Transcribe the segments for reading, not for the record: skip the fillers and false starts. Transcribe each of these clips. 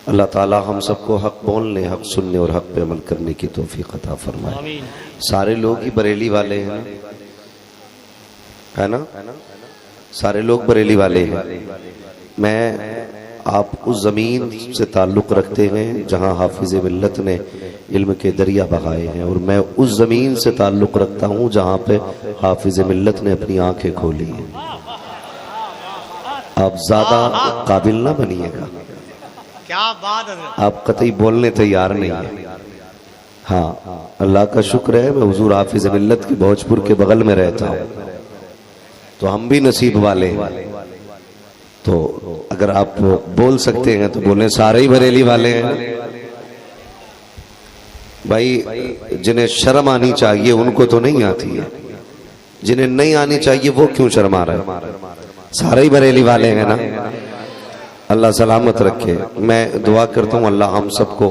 اللہ تعالی ہم سب کو حق بولنے، حق سننے اور حق پہ عمل کرنے کی توفیق عطا فرمائے۔ آمین۔ سارے لوگ ہی بریلی والے ہیں، ہے نا؟ سارے لوگ بریلی والے ہیں۔ میں آپ اس زمین سے تعلق رکھتے ہیں جہاں حافظ ملت نے علم کے دریا بہائے ہیں، اور میں اس زمین سے تعلق رکھتا ہوں جہاں پہ حافظ ملت نے اپنی آنکھیں کھولی ہیں۔ آپ زیادہ قابل نہ بنیے گا، کیا بات حضرت، آپ قطعی بولنے تیار نہیں ہیں۔ ہاں، اللہ کا شکر ہے میں حضور حافظ ملت کی بھوجپور کے بغل میں رہتا ہوں، تو ہم بھی نصیب والے ہیں۔ تو اگر آپ بول سکتے ہیں تو بولیں، سارے ہی بریلی والے ہیں بھائی۔ جنہیں شرم آنی چاہیے ان کو تو نہیں آتی ہے، جنہیں نہیں آنی چاہیے وہ کیوں شرما رہے ہیں؟ سارے ہی بریلی والے ہیں نا۔ اللہ سلامت رکھے۔ میں دعا کرتا ہوں اللہ ہم سب کو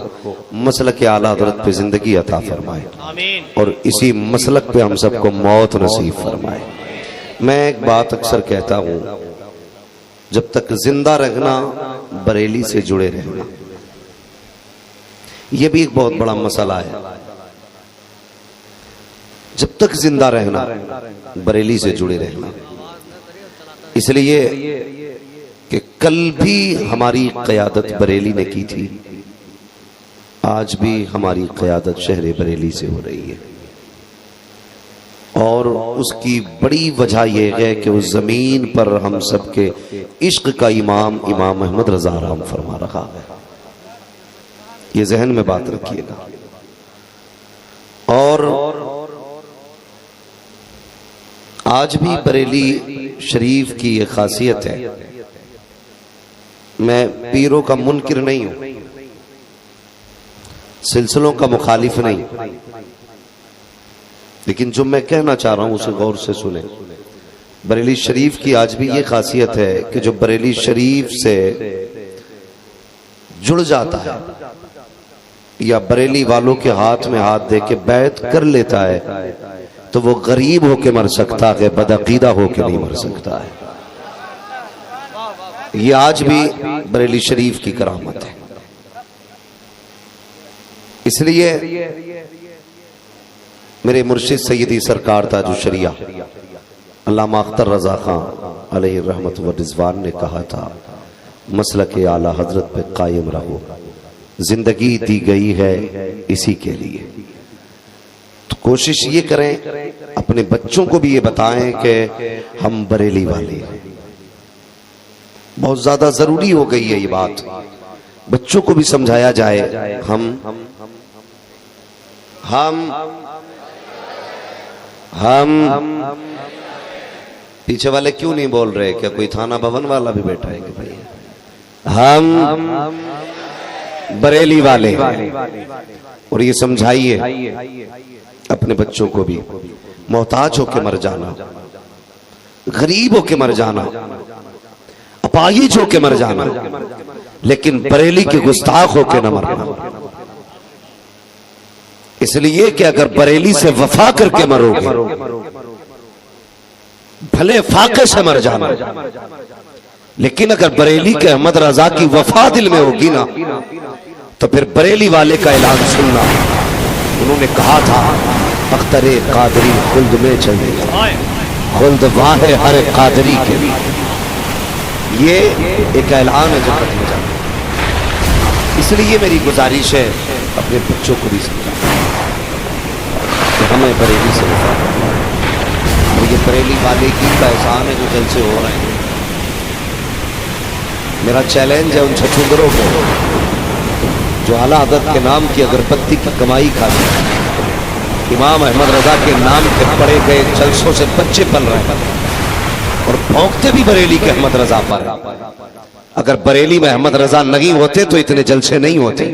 مسلک اعلیٰ حضرت پہ زندگی عطا فرمائے، آمین۔ اور اسی مسلک پہ ہم سب کو موت نصیب فرمائے۔ میں ایک بات اکثر کہتا ہوں، جب تک زندہ رہنا بریلی سے جڑے رہنا، یہ بھی ایک بہت بڑا مسئلہ ہے۔ جب تک زندہ رہنا بریلی سے جڑے رہنا، اس لیے کہ کل بھی ہماری قیادت بریلی نے کی تھی، آج بھی ہماری قیادت شہر بریلی سے ہو رہی ہے، اور اس کی بڑی وجہ یہ ہے کہ اس زمین پر ہم سب کے عشق کا امام احمد رضا رام فرما رہا ہے۔ یہ ذہن میں بات رکھیے گا۔ اور آج بھی بریلی شریف کی یہ خاصیت ہے، میں پیروں کا منکر نہیں ہوں، سلسلوں کا مخالف نہیں، لیکن جو میں کہنا چاہ رہا ہوں اسے غور سے سنیں۔ بریلی شریف کی آج بھی یہ خاصیت ہے کہ جو بریلی شریف سے جڑ جاتا ہے یا بریلی والوں کے ہاتھ میں ہاتھ دے کے بیعت کر لیتا ہے تو وہ غریب ہو کے مر سکتا ہے، بدعقیدہ ہو کے نہیں مر سکتا ہے۔ یہ آج بھی بریلی شریف کی کرامت ہے۔ اس لیے میرے مرشد سیدی سرکار تاج الشریعہ علامہ اختر رضا خان علیہ رحمت و رضوان نے کہا تھا، مسلک اعلیٰ حضرت پہ قائم رہو، زندگی دی گئی ہے اسی کے لیے۔ تو کوشش یہ کریں، اپنے بچوں کو بھی یہ بتائیں کہ ہم بریلی والے ہیں۔ بہت زیادہ ضروری ہو گئی ہے یہ بات، بچوں کو بھی سمجھایا جائے۔ ہم پیچھے والے کیوں نہیں بول رہے؟ کیا کوئی تھانہ بھون والا بھی بیٹھا ہے کہ بھائی ہم بریلی والے ہیں؟ اور یہ سمجھائیے اپنے بچوں کو بھی، محتاج ہو کے مر جانا، غریب ہو کے مر جانا، اپاہج ہو کے مر جانا، لیکن بریلی کے گستاخ ہو کے نہ مرنا۔ اس لیے کہ اگر بریلی سے وفا کر کے مرو گے، بھلے فاقے سے مر جانا، لیکن اگر بریلی کے احمد رضا کی وفا دل میں ہوگی نا تو پھر بریلی والے کا اعلان سننا۔ انہوں نے کہا تھا، اختر قادری خلد میں چلے، خلد واہ ہر قادری کے لیے۔ یہ ایک اعلان ہے جو ختم جانا۔ اس لیے میری گزارش ہے اپنے بچوں کو بھی سمجھا کہ ہمیں بریلی سے وفا کرنا ہے، اور یہ بریلی والے کی کا احسان ہے جو جلسے ہو رہے ہیں۔ میرا چیلنج ہے ان چھچھندروں کو جو اعلیٰ حضرت کے نام کی اگربتی کی کمائی کھاتی ہے، امام احمد رضا کے نام کے پڑے گئے جلسوں سے بچے پل رہے ہیں اور بھونکتے بھی بریلی کے احمد رضا پر۔ اگر بریلی میں احمد رضا نہیں ہوتے تو اتنے جلسے نہیں ہوتے۔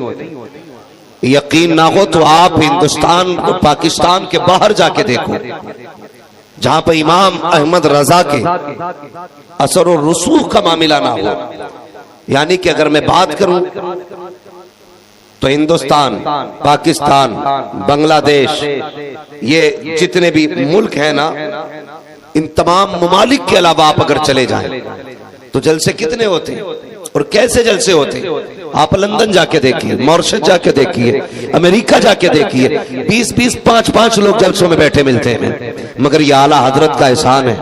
یقین نہ ہو تو آپ ہندوستان اور پاکستان کے باہر جا کے دیکھو، جہاں پہ امام احمد رضا کے اثر و رسوخ کا معاملہ نہ ہو۔ یعنی کہ اگر میں بات کروں تو ہندوستان، پاکستان، بنگلہ دیش، یہ جتنے بھی ملک ہیں نا، ان تمام ممالک کے علاوہ آپ اگر چلے جائیں تو جلسے کتنے ہوتے ہیں، اور کیسے جلسے ہوتے. آپ لندن جا کے دیکھیے, مارشس جا کے دیکھیے, امریکہ جا کے دیکھیے, 20-20 5-5 لوگ جلسوں میں بیٹھے ملتے ہیں. مگر یہ اعلیٰ حضرت کا احسان ہے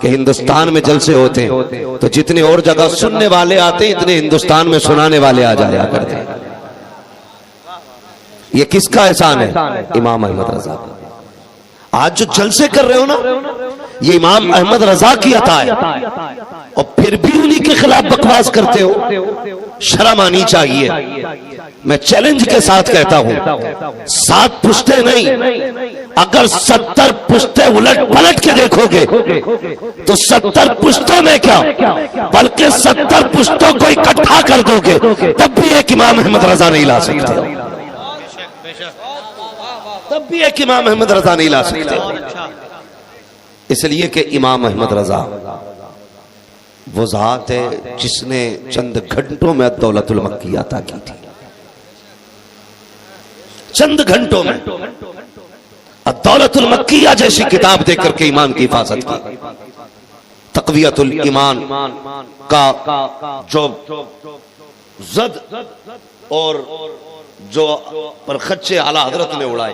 کہ ہندوستان میں جلسے ہوتے ہیں تو جتنے اور جگہ سننے والے آتے ہیں اتنے ہندوستان میں سنانے والے آ جایا کرتے ہیں. یہ کس کا احسان ہے؟ امام احمد رضا. آج جو جلسے کر رہے ہو نا, یہ امام احمد رضا کی عطا ہے, اور پھر بھی انہی کے خلاف بکواس کرتے ہو. شرم آنی چاہیے. میں چیلنج کے ساتھ کہتا ہوں, 7 پشتے نہیں, اگر 70 پشتے الٹ پلٹ کے دیکھو گے تو 70 پشتوں میں کیا بلکہ 70 پشتوں کو اکٹھا کر دو گے تب بھی ایک امام احمد رضا نہیں لا سکتے. تب بھی ایک امام احمد رضا نہیں لا سکتے. اس لیے کہ امام احمد رضا وہ ذات ہے جس نے چند گھنٹوں میں الدولت المکی عطا کی تھی. چند گھنٹوں میں الدولت المکیہ جیسی کتاب دے کر کے ایمان کی حفاظت کی. تقویت الایمان کا جو زد اور جو پر خدشے اعلیٰ حضرت نے اڑائے,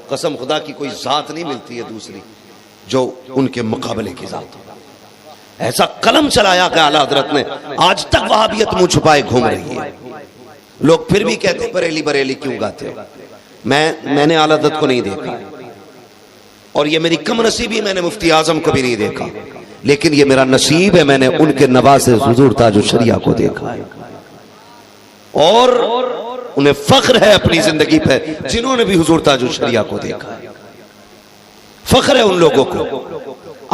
قسم خدا کی کوئی ذات نہیں ملتی ہے دوسری جو ان کے مقابلے کی ذات. ایسا قلم چلایا کہ اعلیٰ حضرت نے, آج تک وہابیت منہ چھپائے گھوم رہی ہے. لوگ پھر بھی کہتے ہیں بریلی بریلی کیوں گاتے ہو. میں نے اعلیٰ حضرت کو نہیں دیکھا, اور یہ میری کم نصیبی, میں نے مفتی اعظم کو بھی نہیں دیکھا, لیکن یہ میرا نصیب ہے میں نے ان کے نواسے حضور تاج الشریعہ کو دیکھا ہے. اور انہیں فخر ہے اپنی زندگی پہ جنہوں نے بھی حضور تاج الشریعہ کو دیکھا ہے. فخر ہے ان لوگوں کو.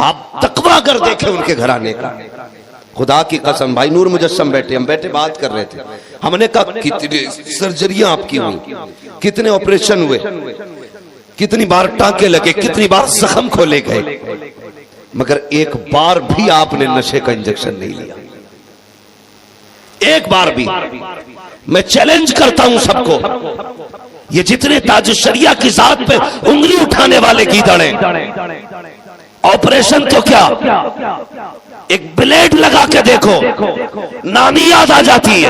آپ تقوی اگر دیکھیں ان کے گھرانے کا, خدا کی قسم, بھائی نور مجسم بیٹھے, ہم بیٹھے بات کر رہے تھے, ہم نے کہا کتنی سرجریاں آپ کی ہوئی, کتنے آپریشن ہوئے, کتنی بار ٹانکے لگے, کتنی بار زخم کھولے گئے, مگر ایک بار بھی آپ نے نشے کا انجیکشن نہیں لیا. ایک بار بھی. میں چیلنج کرتا ہوں سب کو, یہ جتنے تاج الشریعہ کی ذات پہ انگلی اٹھانے والے گیدڑ ہیں, آپریشن تو کیا ایک بلیڈ لگا کے دیکھو نامی یاد آ جاتی ہے,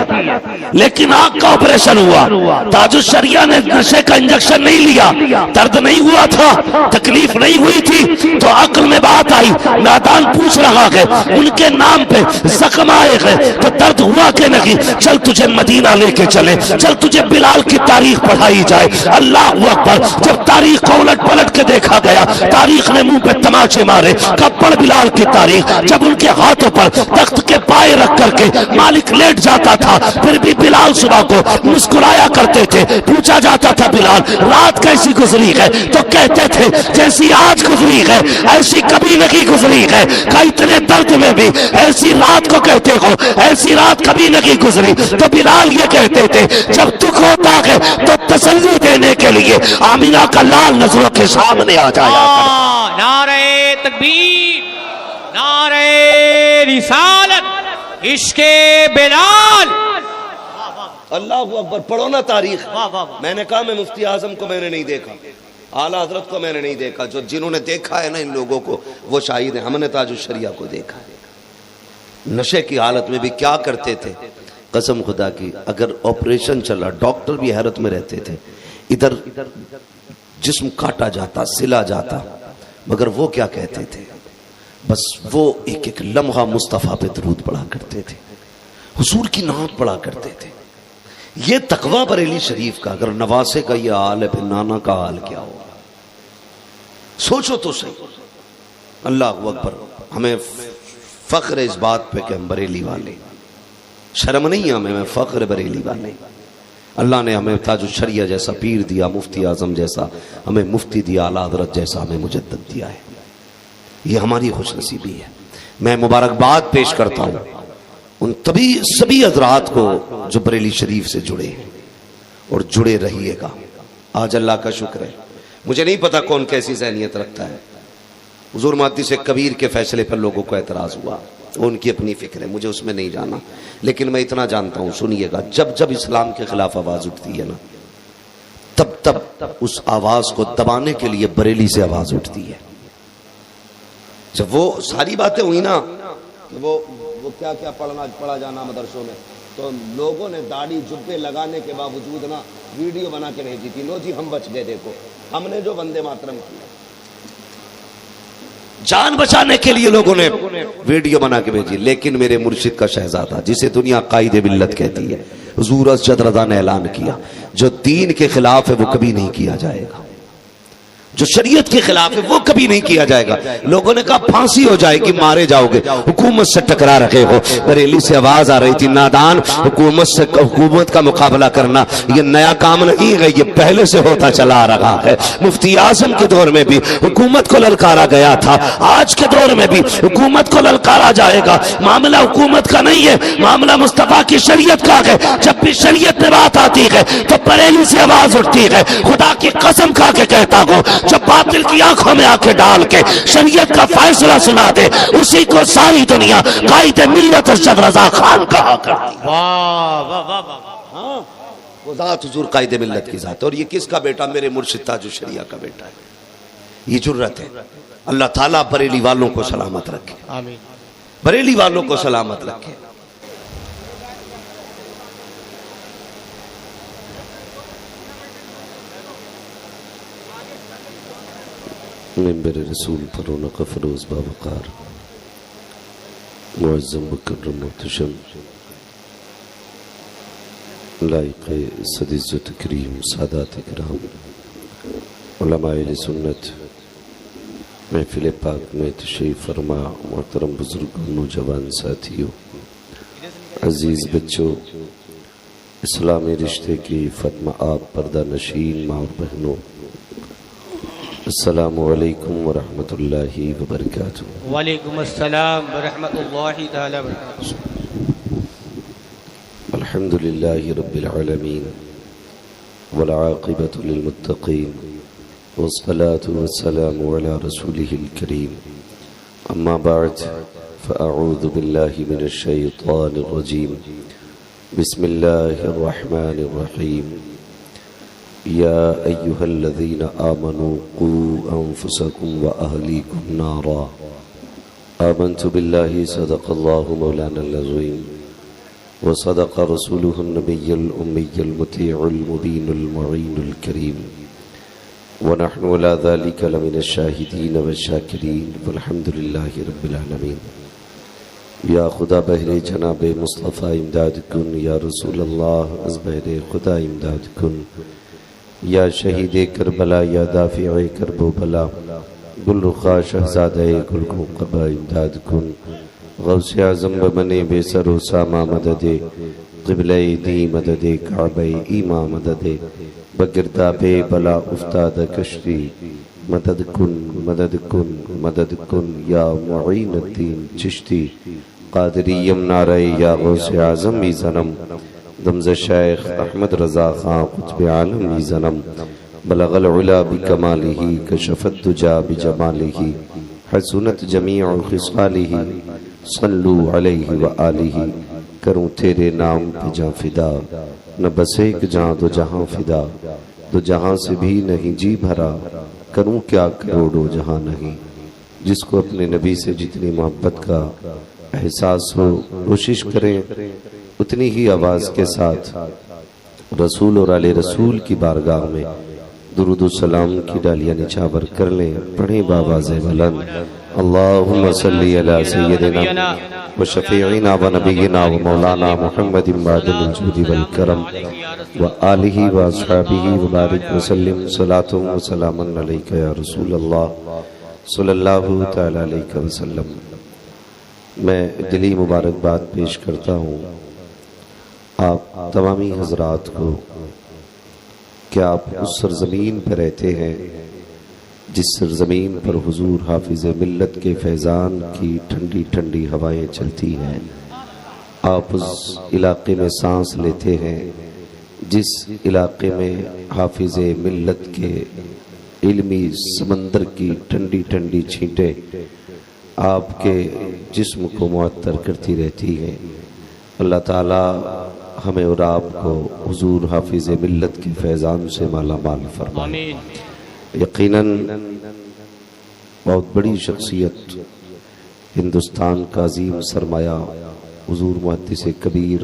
لیکن آنکھ کا آپریشن ہوا, تاج الشریعہ نے نشے کا انجیکشن نہیں لیا, درد نہیں ہوا تھا, تکلیف نہیں ہوئی تھی, تو عقل میں بات آئی, نادان پوچھ رہا ہے ان کے نام پہ زخم آئے گئے تو درد ہوا کہ نہیں, چل تجھے مدینہ لے کے چلے, چل تجھے بلال کی تاریخ پڑھائی جائے. اللہ اکبر. جب تاریخ کو الٹ پلٹ کے دیکھا گیا, تاریخ نے منہ پہ تماچے مارے. کب پڑھ بلال کی تاریخ, جب ان کے ہاتھوں پر تخت کے پائے رکھ کر کے مالک لیٹ جاتا تھا, پھر بھی بلال صبح کو مسکرایا کرتے تھے. پوچھا جاتا تھا بلال رات کیسی گزری ہے, تو کہتے تھے جیسی آج گزری ہے ایسی کبھی نہیں گزری ہے. کہ اتنے درد میں بھی ایسی رات کو کہتے ہو ایسی رات کبھی نہیں گزری. تو بلال یہ کہتے تھے جب دکھ ہوتا ہے تو تسلی دینے کے لیے آمینہ کا لال نظروں کے سامنے آ جایا کرتا. نعرہ تکبیر, نعرہ رسالت, عشق بلال. اللہ اکبر. پڑھو نا تاریخ. میں نے کہا میں مفتی اعظم کو میں نے نہیں دیکھا, اعلیٰ حضرت کو میں نے نہیں دیکھا, جو جنہوں نے دیکھا ہے نا ان لوگوں کو وہ شاہد ہیں. ہم نے تاج الشریعہ کو دیکھا ہے. نشے کی حالت میں بھی کیا کرتے تھے, قسم خدا کی, اگر آپریشن چلا ڈاکٹر بھی حیرت میں رہتے تھے. ادھر جسم کاٹا جاتا, سلا جاتا, مگر وہ کیا کہتے تھے, بس وہ ایک ایک لمحہ مصطفیٰ پہ درود پڑھا کرتے تھے, حضور کی نعت پڑھا کرتے تھے. یہ تقوی بریلی شریف کا اگر نواسے کا یہ حال ہے, پھر نانا کا حال کیا ہوگا. سوچو تو صحیح. اللہ اکبر. ہمیں فخر ہے اس بات پہ کہ ہم بریلی والے, شرم نہیں ہمیں, فخر بریلی والے. اللہ نے ہمیں تاج الشریعہ جیسا پیر دیا, مفتی اعظم جیسا ہمیں مفتی دیا, اعلیٰ حضرت جیسا ہمیں مجدد دیا ہے. یہ ہماری خوش نصیبی ہے. میں مبارکباد پیش کرتا ہوں ان سبھی حضرات کو جو بریلی شریف سے جڑے ہیں اور جڑے رہیے گا. آج اللہ کا شکر ہے, مجھے نہیں پتا کون کیسی ذہنیت رکھتا ہے. حضور محدث کبیر کے فیصلے پر لوگوں کو اعتراض ہوا, ان کی اپنی فکر ہے, مجھے اس میں نہیں جانا, لیکن میں اتنا جانتا ہوں, سنیے گا, جب جب اسلام کے خلاف آواز اٹھتی ہے نا, تب تب اس آواز کو دبانے کے لیے بریلی سے آواز اٹھتی ہے. جب وہ ساری باتیں ہوئی نا, وہ کیا کیا پڑھا جانا مدرسوں میں, تو لوگوں نے داڑھی جبے لگانے کے باوجود نا ویڈیو بنا کے بھیجی تھی، لو جی ہم بچ گئے، دیکھو ہم نے جو وندے ماترم کیا، جان بچانے کے لیے لوگوں نے ویڈیو بنا کے بھیجی۔ لیکن میرے مرشد کا شہزادہ جسے دنیا قائد ملت کہتی ہے، حضور ارشد رضا نے اعلان کیا جو دین کے خلاف ہے وہ کبھی نہیں کیا جائے گا، جو شریعت کے خلاف ہے وہ کبھی نہیں کیا جائے گا۔ لوگوں نے کہا پھانسی ہو جائے گی، مارے جاؤ گے، حکومت سے ٹکرا رہے ہو۔ بریلی سے آواز آ رہی تھی، نادان، حکومت کا مقابلہ کرنا یہ نیا کام نہیں ہے، یہ پہلے سے ہوتا چلا آ رہا ہے۔ مفتی اعظم کے دور میں بھی حکومت کو للکارا گیا تھا، آج کے دور میں بھی حکومت کو للکارا جائے گا۔ معاملہ حکومت کا نہیں ہے، معاملہ مصطفیٰ کی شریعت کا ہے۔ جب بھی شریعت میں بات آتی ہے تو بریلی سے آواز اٹھتی ہے۔ خدا کی قسم کھا کے کہتا ہوں، جو باطل کی آنکھوں میں آنکھیں ڈال کے شریعت کا فیصلہ سنا دے، اسی کو ساری دنیا قائد ملت ارشد رضا خان کہا کرتی ہے۔ واہ واہ واہ واہ، ہاں وہ ذات حضور قائد ملت کی ذات ہے، اور یہ کس کا بیٹا؟ میرے مرشد تاج الشریعہ کا بیٹا ہے۔ یہ جرت ہے۔ اللہ تعالیٰ بریلی والوں کو سلامت رکھے، آمین۔ بریلی والوں کو سلامت رکھے۔ منبر رسول پر رونق فروز باوقار، معظم مکرم محتشم، لائق صد عزت کریم سادات کرام، علماء اہل سنت، محفل پاک میں تشریف فرما محترم بزرگوں، نوجوان ساتھیوں، عزیز بچوں، اسلامی رشتے کی فتم آپ پردہ نشین ماں اور بہنوں، السلام علیکم ورحمۃ اللہ وبرکاتہ۔ وعلیکم السلام ورحمۃ اللہ تعالی وبرکاتہ۔ الحمد للہ رب العالمین والعاقبۃ للمتقین والصلاة والسلام علی رسولہ الکریم، اما بعد فاعوذ باللہ من الشیطان الرجیم، بسم اللہ الرحمن الرحیم، یا ایہا الذین آمنوا قوا انفسکم واہلیکم نارا، آمنت باللہ صدق اللہ مولانا العظیم وصدق رسولہ النبی الأمی المطیع المبین المعین الکریم، ونحن علی ذلک لمن الشاہدین والشاکرین والحمد للہ رب العالمین۔ یا خدا بہر جناب مصطفیٰ امداد کن، یا رسول اللہ از بہر خدا امداد کن، یا شہید کربلا، یا دافع کرب و بلا، گل رخا شہزادہ گل کو قبا امداد کن، غوث اعظم بمن بے سر و ساما مدد، قبلہ دی مدد، کعبہ ایما مدد، بگرداب بلا افتاد کشتی، مدد کن مدد کن مدد کن، یا معین الدین چشتی، قادریم نعرہ یا غوث اعظم ای زنم، دمز شیخ احمد رضا خان قطب عالم ای زنم، بلغ العلا بکمالہ، کشف الدجا بجمالہ، حسنت جمیع خصالہ، صلو علیہ وآلہ، کروں تیرے نام پہ جاں فدا، نہ بس ایک جاں دو جہاں فدا، دو جہاں سے بھی نہیں جی بھرا، کروں کیا کروڑوں جہاں نہیں۔ جس کو اپنے نبی سے جتنی محبت کا احساس ہو، کوشش کریں اتنی ہی آواز کے ساتھ رسول اور آل رسول کی بارگاہ میں درود و سلام کی ڈالیاں نچھاور کر لیں، پڑھیں بآواز بلند، اللہم صلی علی سیدنا و شفیعنا و نبینا و مولانا محمد معدن الجود والکرم و آلہ و اصحابہ و بارک وسلم، صلاۃ و سلام علیکہ یا رسول اللہ صلی اللہ تعالی علیہ وسلم۔ میں دلی مبارکباد پیش کرتا ہوں آپ تمامی حضرات کو کہ آپ اس سرزمین پر رہتے ہیں جس سرزمین پر حضور حافظ ملت کے فیضان کی ٹھنڈی ٹھنڈی ہوائیں چلتی ہیں، آپ اس علاقے میں سانس لیتے ہیں جس علاقے میں حافظ ملت کے علمی سمندر کی ٹھنڈی ٹھنڈی چھینٹیں آپ کے جسم کو معطر کرتی رہتی ہیں۔ اللہ تعالیٰ ہمیں اور آپ کو حضور حافظ ملت کے فیضان سے مالا مال فرمائے۔ یقیناً بہت بڑی شخصیت، ہندوستان کا عظیم سرمایہ، حضور محدث کبیر